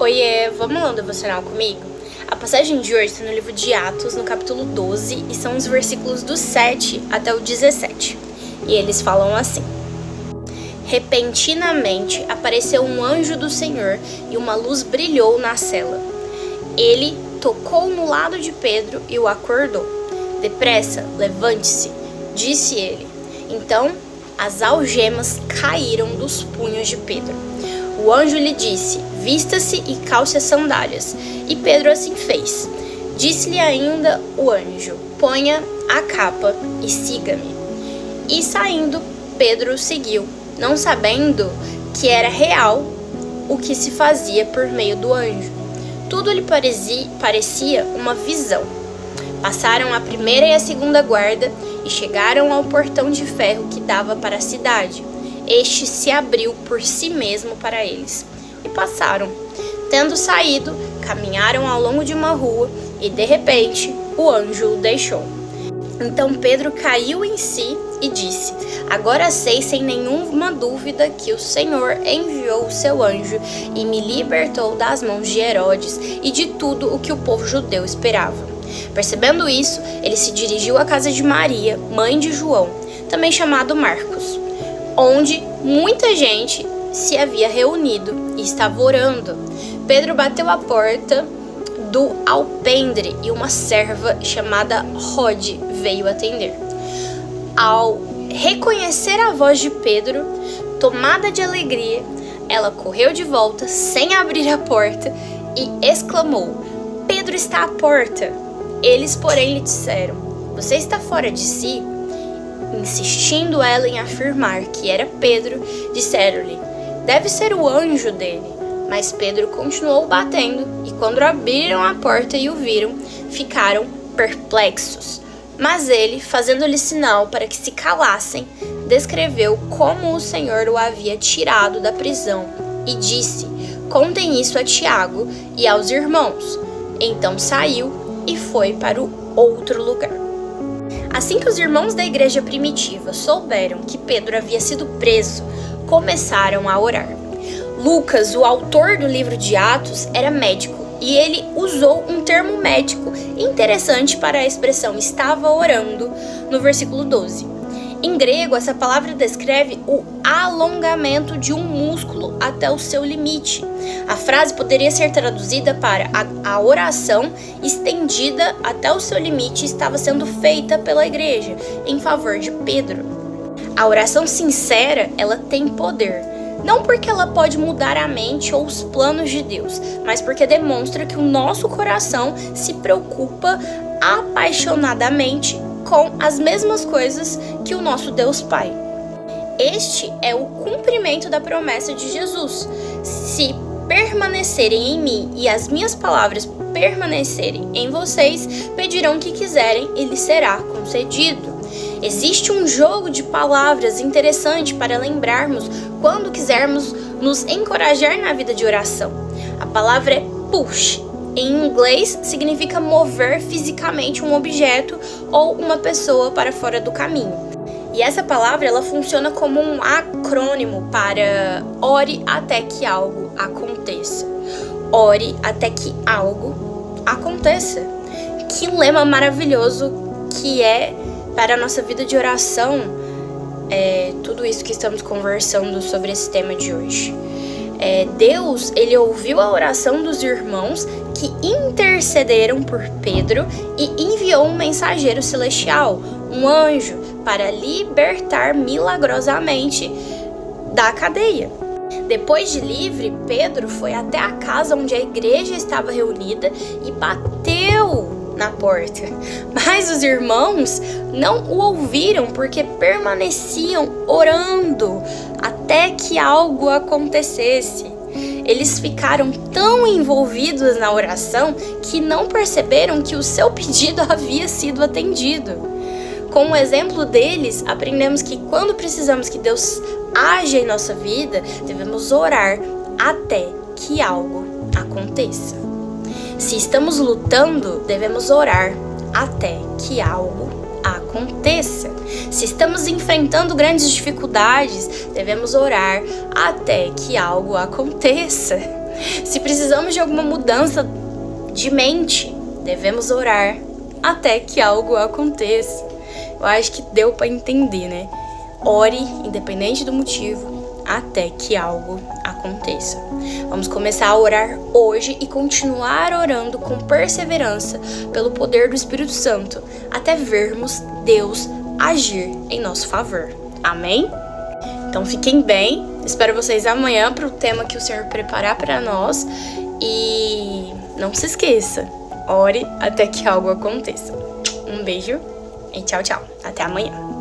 Oiê, vamos ler um devocional comigo? A passagem de hoje está no livro de Atos, no capítulo 12, e são os versículos do 7 até o 17. E eles falam assim: Repentinamente apareceu um anjo do Senhor e uma luz brilhou na cela. Ele tocou no lado de Pedro e o acordou. Depressa, levante-se, disse ele. Então, as algemas caíram dos punhos de Pedro. O anjo lhe disse: vista-se e calce as sandálias. E Pedro assim fez. Disse-lhe ainda o anjo: ponha a capa e siga-me. E saindo, Pedro o seguiu, não sabendo que era real o que se fazia por meio do anjo. Tudo lhe parecia uma visão. Passaram a primeira e a segunda guarda e chegaram ao portão de ferro que dava para a cidade. Este se abriu por si mesmo para eles, e passaram. Tendo saído, caminharam ao longo de uma rua, e de repente o anjo o deixou. Então Pedro caiu em si e disse: agora sei sem nenhuma dúvida que o Senhor enviou o seu anjo e me libertou das mãos de Herodes e de tudo o que o povo judeu esperava. Percebendo isso, ele se dirigiu à casa de Maria, mãe de João, também chamado Marcos, onde muita gente se havia reunido e estava orando. Pedro bateu a porta do alpendre e uma serva chamada Rode veio atender. Ao reconhecer a voz de Pedro, tomada de alegria, ela correu de volta sem abrir a porta e exclamou: Pedro está à porta. Eles, porém, lhe disseram: você está fora de si? Insistindo ela em afirmar que era Pedro, disseram-lhe: deve ser o anjo dele. Mas Pedro continuou batendo, e quando abriram a porta e o viram, ficaram perplexos. Mas ele, fazendo-lhe sinal para que se calassem, descreveu como o Senhor o havia tirado da prisão e disse: contem isso a Tiago e aos irmãos. Então saiu e foi para o outro lugar. Assim que os irmãos da igreja primitiva souberam que Pedro havia sido preso, começaram a orar. Lucas, o autor do livro de Atos, era médico e ele usou um termo médico interessante para a expressão estava orando no versículo 12. Em grego, essa palavra descreve o alongamento de um músculo até o seu limite. A frase poderia ser traduzida para a oração estendida até o seu limite estava sendo feita pela igreja em favor de Pedro. A oração sincera, ela tem poder. Não porque ela pode mudar a mente ou os planos de Deus, mas porque demonstra que o nosso coração se preocupa apaixonadamente com as mesmas coisas que o nosso Deus Pai. Este é o cumprimento da promessa de Jesus. Se permanecerem em mim e as minhas palavras permanecerem em vocês, pedirão o que quiserem e lhes será concedido. Existe um jogo de palavras interessante para lembrarmos quando quisermos nos encorajar na vida de oração. A palavra é push. Em inglês, significa mover fisicamente um objeto ou uma pessoa para fora do caminho. E essa palavra, ela funciona como um acrônimo para ore até que algo aconteça. Ore até que algo aconteça. Que lema maravilhoso que é para a nossa vida de oração, tudo isso que estamos conversando sobre esse tema de hoje. Deus, ele ouviu a oração dos irmãos que intercederam por Pedro e enviou um mensageiro celestial, um anjo, para libertar milagrosamente da cadeia. Depois de livre, Pedro foi até a casa onde a igreja estava reunida e bateu na porta. Mas os irmãos não o ouviram porque permaneciam orando até que algo acontecesse. Eles ficaram tão envolvidos na oração que não perceberam que o seu pedido havia sido atendido. Com o exemplo deles, aprendemos que quando precisamos que Deus haja em nossa vida, devemos orar até que algo aconteça. Se estamos lutando, devemos orar até que algo aconteça. Se estamos enfrentando grandes dificuldades, devemos orar até que algo aconteça. Se precisamos de alguma mudança de mente, devemos orar até que algo aconteça. Eu acho que deu para entender, né? Ore, independente do motivo, até que algo aconteça. Vamos começar a orar hoje e continuar orando com perseverança pelo poder do Espírito Santo, até vermos Deus agir em nosso favor. Amém? Então fiquem bem. Espero vocês amanhã para o tema que o Senhor preparar para nós. E não se esqueça, ore até que algo aconteça. Um beijo e tchau, tchau. Até amanhã.